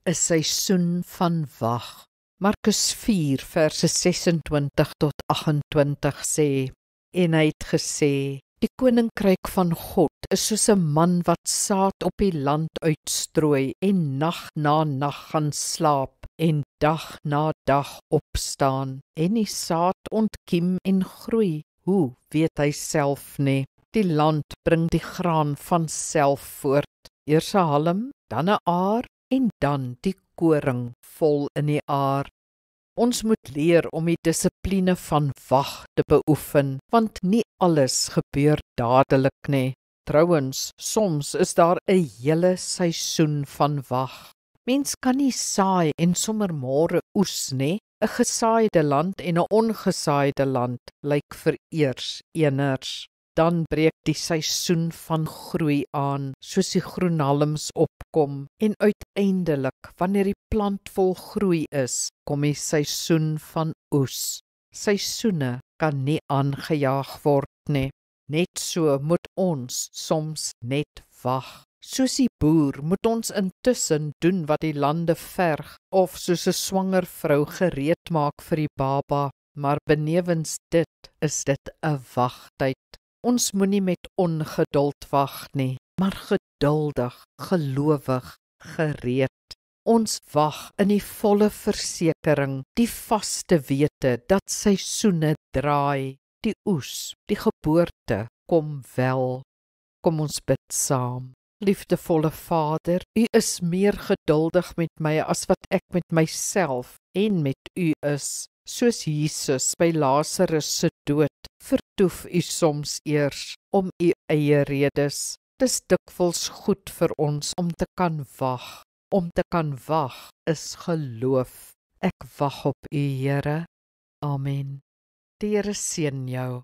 'n seisoen van wag. Markus 4 verse 26 tot 28 sê, en hy het gesê, die koninkryk van God is soos 'n man wat saad op die land uitstrooi en nag na nag gaan slaap en dag na dag opstaan. En die saad ontkiem en groei. Hoe weet hy self nie? Die land bring die graan van self voort. Eers 'n halm, dan 'n aar en dan die koring vol in die aar. Ons moet leer om die dissipline van wag te beoefen, want nie alles gebeur dadelik nie. Trouwens, soms is daar 'n hele seisoen van wag. Mens kan nie saai en sommer môre oes nie. 'n Gesaaide land en 'n ongesaaide land lyk vereers eners. Dan breek die seisoen van groei aan, soos die groen halms opkom, en uiteindelik, wanneer die plant vol groei is, kom die seisoen van oes. Seisoene kan nie aangejaag word nie. Net so moet ons soms net wag. Soos die boer moet ons intussen doen wat die lande verg, of soos 'n swanger vrou gereed maak vir die baba, maar benewens dit is dit 'n wagtyd. Ons moenie met ongeduld wag nie, maar geduldig, gelowig, gereed. Ons wag in die volle versekering, die vaste wete dat seisoene draai, die oes, die geboorte kom wel. Kom ons bid saam. Liefdevolle Vader, U is meer geduldig met my as wat ek met myself en met U is. Soos Jesus by Lazarus se dood, vertoef U soms eers om U eie redes. Dis dikwels goed vir ons om te kan wag. Om te kan wag is geloof. Ek wag op U, Here. Amen. Die Here seën jou.